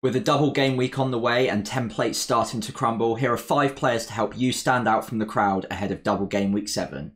With a double game week on the way and templates starting to crumble, here are 5 players to help you stand out from the crowd ahead of double game week 7.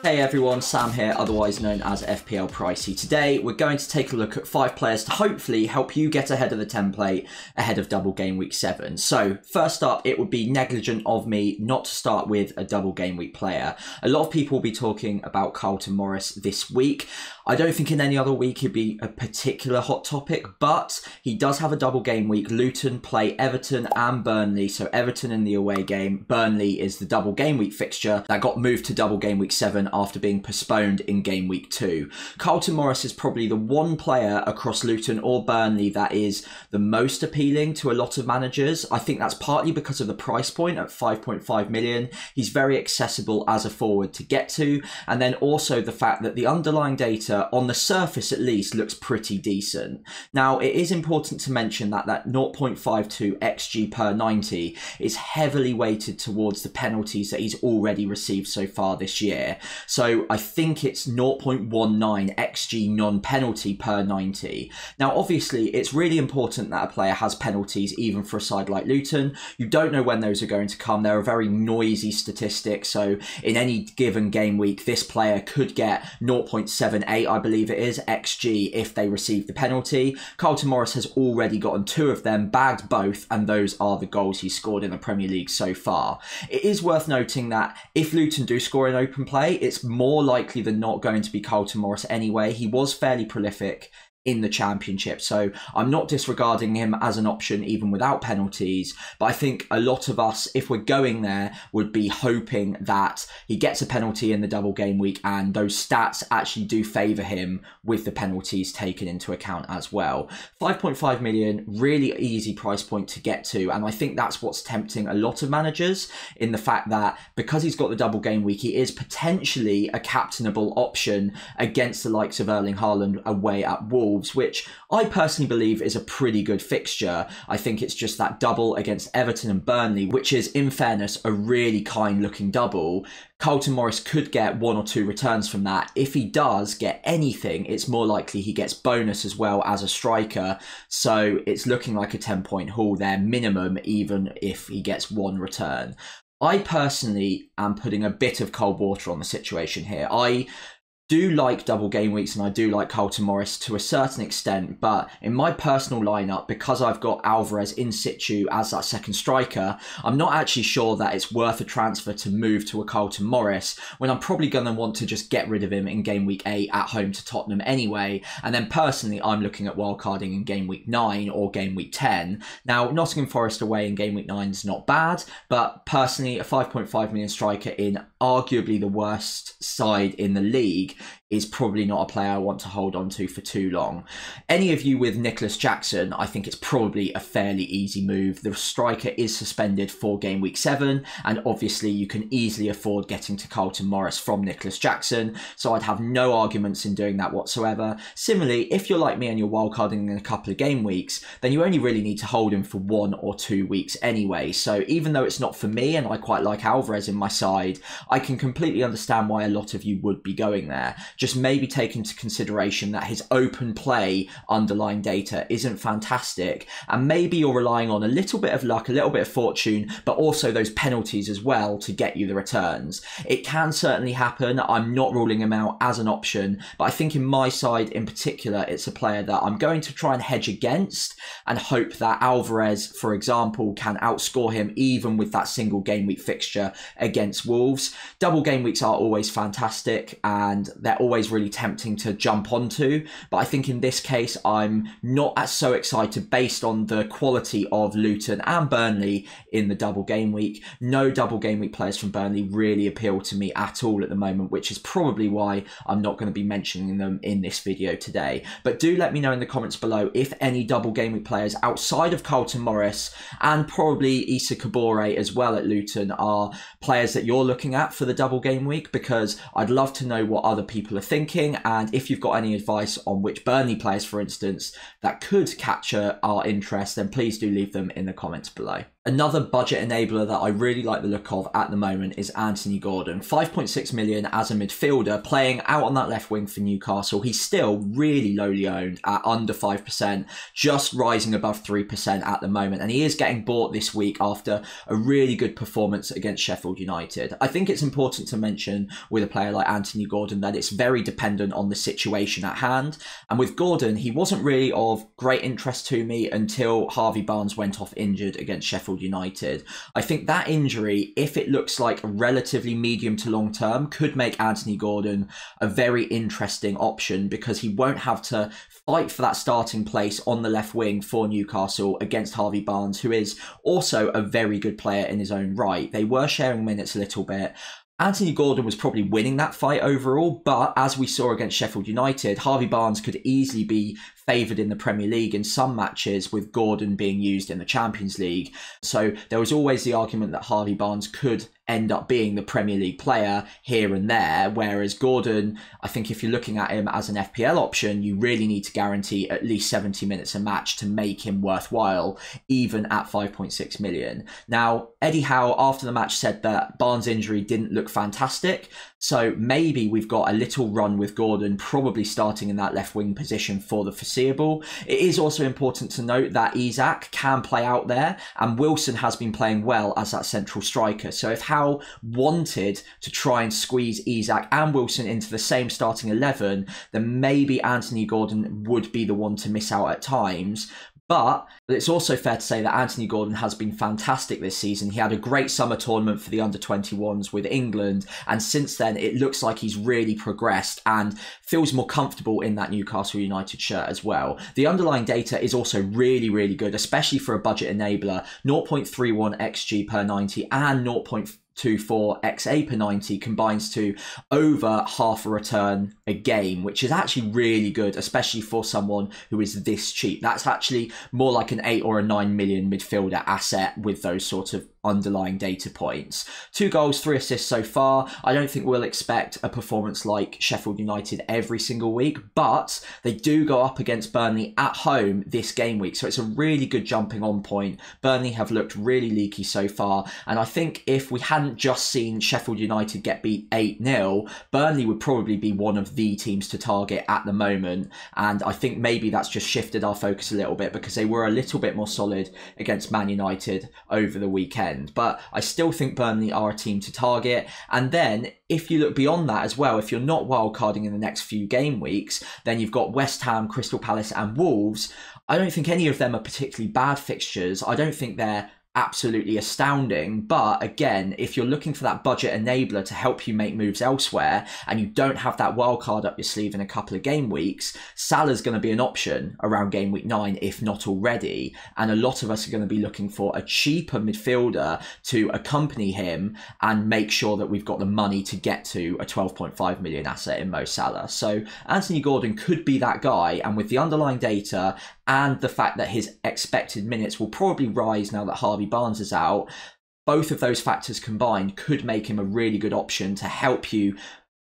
Hey everyone, Sam here, otherwise known as FPL Pricey. Today we're going to take a look at 5 players to hopefully help you get ahead of the template ahead of double game week 7. So first up, it would be negligent of me not to start with a double game week player. A lot of people will be talking about Carlton Morris this week. I don't think in any other week he'd be a particular hot topic, but he does have a double game week. Luton play Everton and Burnley, so Everton in the away game. Burnley is the double game week fixture that got moved to double game week 7 after being postponed in game week 2. Carlton Morris is probably the one player across Luton or Burnley that is the most appealing to a lot of managers. I think that's partly because of the price point at 5.5 million. He's very accessible as a forward to get to, and then also the fact that the underlying data on the surface at least looks pretty decent. Now it is important to mention that 0.52 XG per 90 is heavily weighted towards the penalties that he's already received so far this year. So I think it's 0.19 XG non-penalty per 90. Now obviously it's really important that a player has penalties even for a side like Luton. You don't know when those are going to come. They're a very noisy statistic, so in any given game week this player could get 0.78, I believe it is, XG if they receive the penalty. Carlton Morris has already gotten 2 of them, bagged both, and those are the goals he scored in the Premier League so far. It is worth noting that if Luton do score in open play, it's more likely than not going to be Carlton Morris anyway. He was fairly prolific in the Championship, so I'm not disregarding him as an option even without penalties, but I think a lot of us, if we're going there, would be hoping that he gets a penalty in the double game week and those stats actually do favour him with the penalties taken into account as well. 5.5 million, really easy price point to get to, and I think that's what's tempting a lot of managers, in the fact that because he's got the double game week, he is potentially a captainable option against the likes of Erling Haaland away at Wolves, which I personally believe is a pretty good fixture. I think it's just that double against Everton and Burnley, which is, in fairness, a really kind looking double. Carlton Morris could get 1 or 2 returns from that. If he does get anything, it's more likely he gets bonus as well as a striker. So it's looking like a 10-point haul there minimum, even if he gets 1 return. I personally am putting a bit of cold water on the situation here. I do like double game weeks and I do like Carlton Morris to a certain extent, but in my personal lineup, because I've got Alvarez in situ as that second striker, I'm not actually sure that it's worth a transfer to move to a Carlton Morris when I'm probably going to want to just get rid of him in game week 8 at home to Tottenham anyway. And then personally, I'm looking at wildcarding in game week 9 or game week 10. Now, Nottingham Forest away in game week 9 is not bad, but personally, a 5.5 million striker in arguably the worst side in the league is probably not a player I want to hold on to for too long. Any of you with Nicholas Jackson, I think it's probably a fairly easy move. The striker is suspended for game week 7, and obviously you can easily afford getting to Carlton Morris from Nicholas Jackson, so I'd have no arguments in doing that whatsoever. Similarly, if you're like me and you're wildcarding in a couple of game weeks, then you only really need to hold him for 1 or 2 weeks anyway. So even though it's not for me and I quite like Alvarez in my side, I can completely understand why a lot of you would be going there. Just maybe take into consideration that his open play underlying data isn't fantastic, and maybe you're relying on a little bit of luck, a little bit of fortune, but also those penalties as well to get you the returns. It can certainly happen. I'm not ruling him out as an option, but I think in my side in particular, it's a player that I'm going to try and hedge against and hope that Alvarez, for example, can outscore him even with that single game week fixture against Wolves. Double game weeks are always fantastic and they're always really tempting to jump onto, but I think in this case I'm not as so excited based on the quality of Luton and Burnley in the double game week. No double game week players from Burnley really appeal to me at all at the moment, which is probably why I'm not going to be mentioning them in this video today. But do let me know in the comments below if any double game week players outside of Carlton Morris and probably Issa Kabore as well at Luton are players that you're looking at for the double game week, because I'd love to know what other people are thinking, and if you've got any advice on which Burnley players, for instance, that could capture our interest, then please do leave them in the comments below. Another budget enabler that I really like the look of at the moment is Anthony Gordon. 5.6 million as a midfielder, playing out on that left wing for Newcastle. He's still really lowly owned at under 5%, just rising above 3% at the moment. And he is getting bought this week after a really good performance against Sheffield United. I think it's important to mention with a player like Anthony Gordon that it's very dependent on the situation at hand. And with Gordon, he wasn't really of great interest to me until Harvey Barnes went off injured against Sheffield United. I think that injury, if it looks like relatively medium to long term, could make Anthony Gordon a very interesting option because he won't have to fight for that starting place on the left wing for Newcastle against Harvey Barnes, who is also a very good player in his own right. They were sharing minutes a little bit. Anthony Gordon was probably winning that fight overall, but as we saw against Sheffield United, Harvey Barnes could easily be favoured in the Premier League in some matches with Gordon being used in the Champions League. So there was always the argument that Harvey Barnes could end up being the Premier League player here and there, whereas Gordon, I think if you're looking at him as an FPL option, you really need to guarantee at least 70 minutes a match to make him worthwhile, even at 5.6 million. Now, Eddie Howe, after the match, said that Barnes' injury didn't look fantastic, so maybe we've got a little run with Gordon probably starting in that left wing position for the foreseeable. It is also important to note that Isak can play out there, and Wilson has been playing well as that central striker. So if Howe wanted to try and squeeze Isak and Wilson into the same starting 11, then maybe Anthony Gordon would be the one to miss out at times. But it's also fair to say that Anthony Gordon has been fantastic this season. He had a great summer tournament for the under-21s with England, and since then it looks like he's really progressed and feels more comfortable in that Newcastle United shirt as well. The underlying data is also really, really good, especially for a budget enabler. 0.31 XG per 90 and 0.24 XA per 90 combines to over half a return a game, which is actually really good, especially for someone who is this cheap. That's actually more like an 8 or a 9 million midfielder asset with those sort of underlying data points. 2 goals, 3 assists so far. I don't think we'll expect a performance like Sheffield United every single week, but they do go up against Burnley at home this game week, so it's a really good jumping on point. Burnley have looked really leaky so far, and I think if we hadn't just seen Sheffield United get beat 8-0, Burnley would probably be one of the teams to target at the moment, and I think maybe that's just shifted our focus a little bit because they were a little bit more solid against Man United over the weekend. But I still think Burnley are a team to target. And then if you look beyond that as well, if you're not wildcarding in the next few game weeks, then you've got West Ham, Crystal Palace and Wolves. I don't think any of them are particularly bad fixtures. I don't think they're absolutely astounding, but again, if you're looking for that budget enabler to help you make moves elsewhere and you don't have that wild card up your sleeve in a couple of game weeks, Salah's going to be an option around game week 9 if not already, and a lot of us are going to be looking for a cheaper midfielder to accompany him and make sure that we've got the money to get to a 12.5 million asset in Mo Salah. So Anthony Gordon could be that guy, and with the underlying data and the fact that his expected minutes will probably rise now that Harvey Barnes is out, both of those factors combined could make him a really good option to help you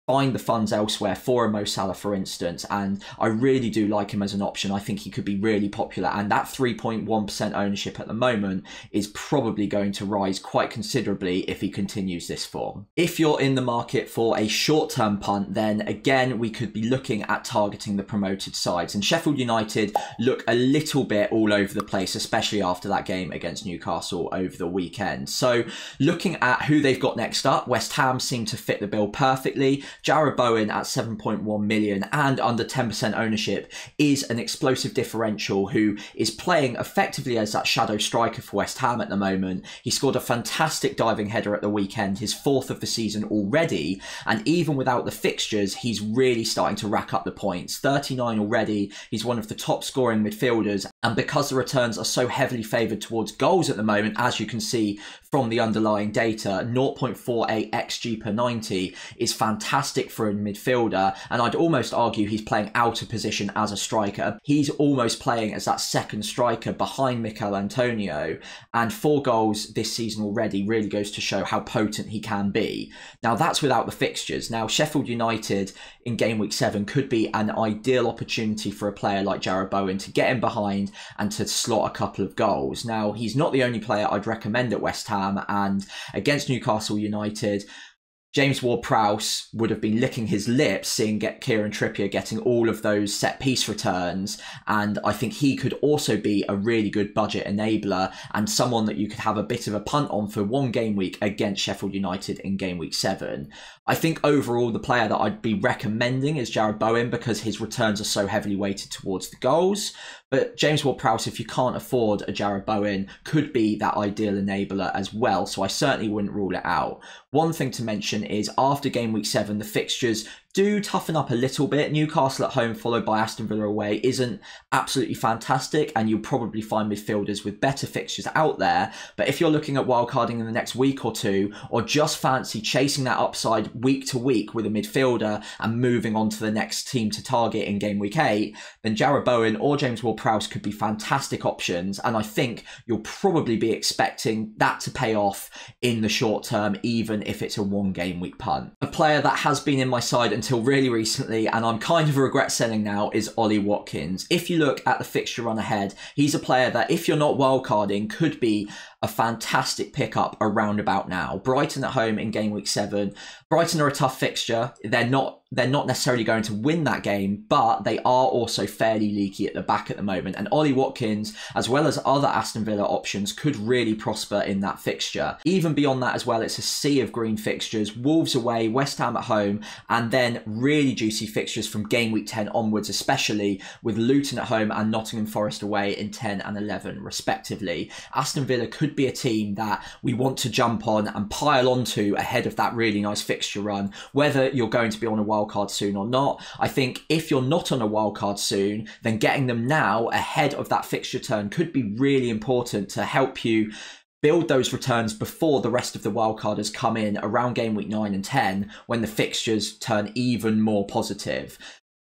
find the funds elsewhere for a Mo Salah, for instance, and I really do like him as an option. I think he could be really popular, and that 3.1% ownership at the moment is probably going to rise quite considerably if he continues this form. If you're in the market for a short-term punt, then again we could be looking at targeting the promoted sides, and Sheffield United look a little bit all over the place, especially after that game against Newcastle over the weekend. So looking at who they've got next up, West Ham seem to fit the bill perfectly. Jarrod Bowen at 7.1 million and under 10% ownership is an explosive differential who is playing effectively as that shadow striker for West Ham at the moment. He scored a fantastic diving header at the weekend, his 4th of the season already, and even without the fixtures, he's really starting to rack up the points. 39 already, he's one of the top scoring midfielders, and because the returns are so heavily favoured towards goals at the moment, as you can see from the underlying data, 0.48 XG per 90 is fantastic for a midfielder, and I'd almost argue he's playing out of position as a striker. He's almost playing as that second striker behind Mikel Antonio, and 4 goals this season already really goes to show how potent he can be. Now that's without the fixtures. Now Sheffield United in game week 7 could be an ideal opportunity for a player like Jarrod Bowen to get in behind behind and to slot a couple of goals. Now, he's not the only player I'd recommend at West Ham, and against Newcastle United, James Ward-Prowse would have been licking his lips seeing Kieran Trippier getting all of those set-piece returns, and I think he could also be a really good budget enabler and someone that you could have a bit of a punt on for one game week against Sheffield United in game week 7. I think overall the player that I'd be recommending is Jarrod Bowen because his returns are so heavily weighted towards the goals. But James Ward-Prowse, if you can't afford a Jarrod Bowen, could be that ideal enabler as well. So I certainly wouldn't rule it out. One thing to mention is after game week 7, the fixtures do toughen up a little bit. Newcastle at home followed by Aston Villa away isn't absolutely fantastic, and you'll probably find midfielders with better fixtures out there. But if you're looking at wildcarding in the next week or two, or just fancy chasing that upside week to week with a midfielder and moving on to the next team to target in game week 8, then Jarrod Bowen or James Ward-Prowse could be fantastic options, and I think you'll probably be expecting that to pay off in the short term, even if it's a one game week punt. A player that has been in my side until really recently, and I'm kind of regret selling now, is Ollie Watkins. If you look at the fixture run ahead, he's a player that if you're not wildcarding could be a fantastic pickup around about now. Brighton at home in game week 7. Brighton are a tough fixture. They're not necessarily going to win that game, but they are also fairly leaky at the back at the moment. And Ollie Watkins, as well as other Aston Villa options, could really prosper in that fixture. Even beyond that as well, it's a sea of green fixtures. Wolves away, West Ham at home, and then really juicy fixtures from game week 10 onwards, especially with Luton at home and Nottingham Forest away in 10 and 11 respectively. Aston Villa could be a team that we want to jump on and pile onto ahead of that really nice fixture run, whether you're going to be on a wildcard soon or not. I think if you're not on a wildcard soon, then getting them now ahead of that fixture turn could be really important to help you build those returns before the rest of the wildcarders come in around game week 9 and 10 when the fixtures turn even more positive.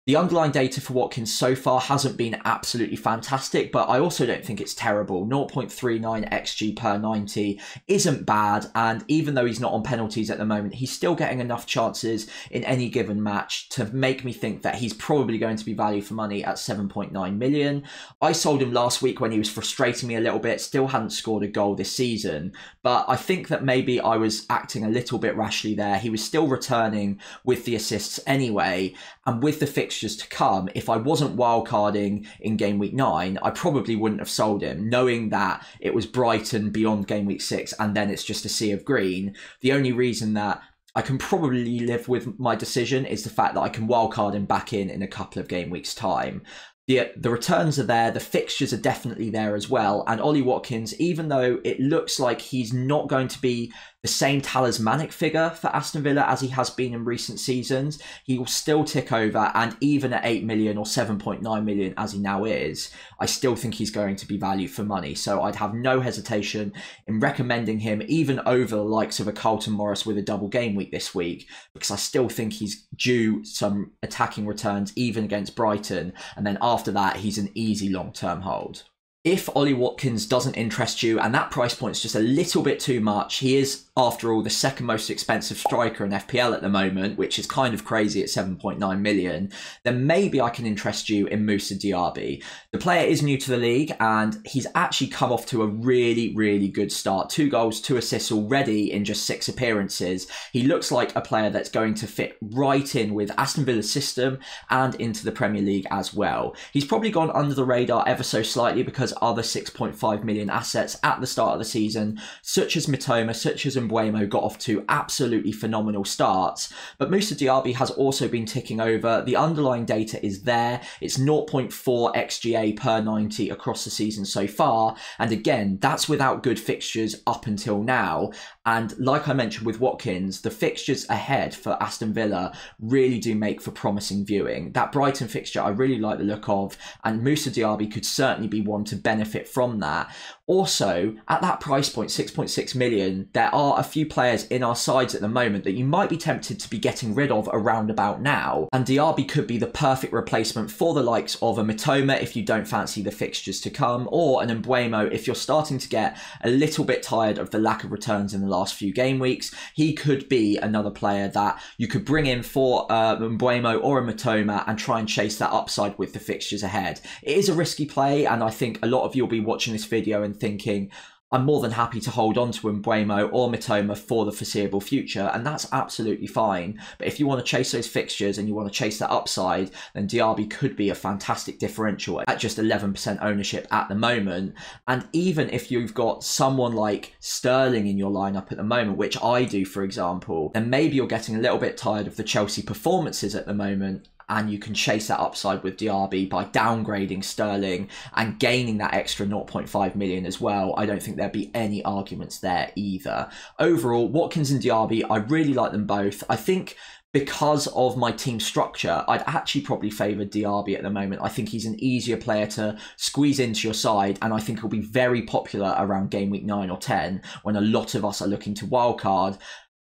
The underlying data for Watkins so far hasn't been absolutely fantastic, but I also don't think it's terrible. 0.39 XG per 90 isn't bad, and even though he's not on penalties at the moment, he's still getting enough chances in any given match to make me think that he's probably going to be value for money at 7.9 million. I sold him last week when he was frustrating me a little bit, still hadn't scored a goal this season, but I think that maybe I was acting a little bit rashly there. He was still returning with the assists anyway, and with the fixtures to come, if I wasn't wildcarding in game week 9, I probably wouldn't have sold him, knowing that it was Brighton beyond game week 6 and then it's just a sea of green. The only reason that I can probably live with my decision is the fact that I can wildcard him back in a couple of game weeks' time. The returns are there, the fixtures are definitely there as well, and Ollie Watkins, even though it looks like he's not going to be the same talismanic figure for Aston Villa as he has been in recent seasons, he will still tick over, and even at 8 million or 7.9 million as he now is, I still think he's going to be value for money. So I'd have no hesitation in recommending him even over the likes of a Carlton Morris with a double game week this week, because I still think he's due some attacking returns even against Brighton, and then after that he's an easy long-term hold. If Ollie Watkins doesn't interest you and that price point is just a little bit too much, he is, after all, the second most expensive striker in FPL at the moment, which is kind of crazy at 7.9 million, then maybe I can interest you in Moussa Diaby. The player is new to the league and he's actually come off to a really, really good start. 2 goals, 2 assists already in just 6 appearances. He looks like a player that's going to fit right in with Aston Villa's system and into the Premier League as well. He's probably gone under the radar ever so slightly because other 6.5 million assets at the start of the season, such as Mitoma, such as Mbeumo, got off to absolutely phenomenal starts. But Moussa Diaby has also been ticking over. The underlying data is there. It's 0.4 XGA per 90 across the season so far. And again, that's without good fixtures up until now. And like I mentioned with Watkins, the fixtures ahead for Aston Villa really do make for promising viewing. That Brighton fixture I really like the look of, and Moussa Diaby could certainly be one to benefit from that. Also, at that price point, 6.6 million, there are a few players in our sides at the moment that you might be tempted to be getting rid of around about now. And Diaby could be the perfect replacement for the likes of a Mitoma if you don't fancy the fixtures to come, or an Mbeumo if you're starting to get a little bit tired of the lack of returns in the last few game weeks. He could be another player that you could bring in for Mbeumo or a Mitoma and try and chase that upside with the fixtures ahead. It is a risky play, and I think a lot of you will be watching this video and thinking, I'm more than happy to hold on to Mbeumo or Mitoma for the foreseeable future, and that's absolutely fine. But if you want to chase those fixtures and you want to chase that upside, then Diaby could be a fantastic differential at just 11% ownership at the moment. And even if you've got someone like Sterling in your lineup at the moment, which I do, for example, then maybe you're getting a little bit tired of the Chelsea performances at the moment, and you can chase that upside with Diaby by downgrading Sterling and gaining that extra 0.5 million as well. I don't think there'd be any arguments there either. Overall, Watkins and Diaby, I really like them both. I think because of my team structure, I'd actually probably favour Diaby at the moment. I think he's an easier player to squeeze into your side, and I think he'll be very popular around game week 9 or 10 when a lot of us are looking to wildcard.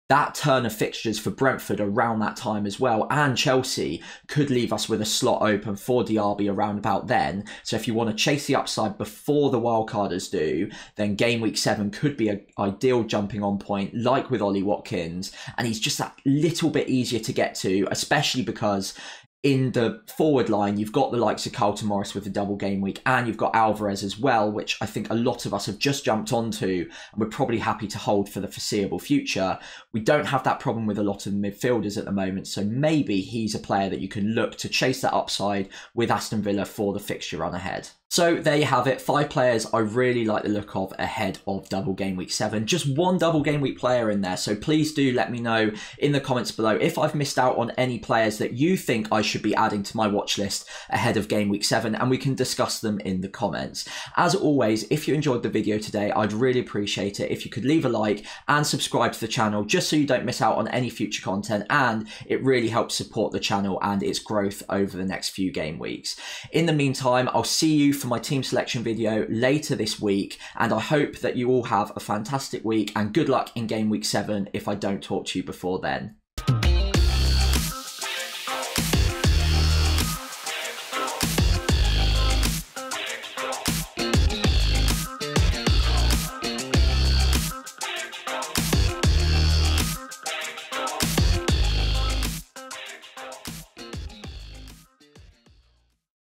That turn of fixtures for Brentford around that time as well, and Chelsea, could leave us with a slot open for Diaby around about then. So if you want to chase the upside before the wildcarders do, then game week 7 could be an ideal jumping on point, like with Ollie Watkins, and he's just that little bit easier to get to, especially because in the forward line, you've got the likes of Carlton Morris with the double game week, and you've got Alvarez as well, which I think a lot of us have just jumped onto, and we're probably happy to hold for the foreseeable future. We don't have that problem with a lot of midfielders at the moment, so maybe he's a player that you can look to chase that upside with Aston Villa for the fixture run ahead. So there you have it, 5 players I really like the look of ahead of double game week 7. Just one double game week player in there, so please do let me know in the comments below if I've missed out on any players that you think I should be adding to my watch list ahead of game week 7, and we can discuss them in the comments. As always, if you enjoyed the video today, I'd really appreciate it if you could leave a like and subscribe to the channel just so you don't miss out on any future content, and it really helps support the channel and its growth over the next few game weeks. In the meantime, I'll see you for my team selection video later this week, and I hope that you all have a fantastic week and good luck in game week 7 if I don't talk to you before then.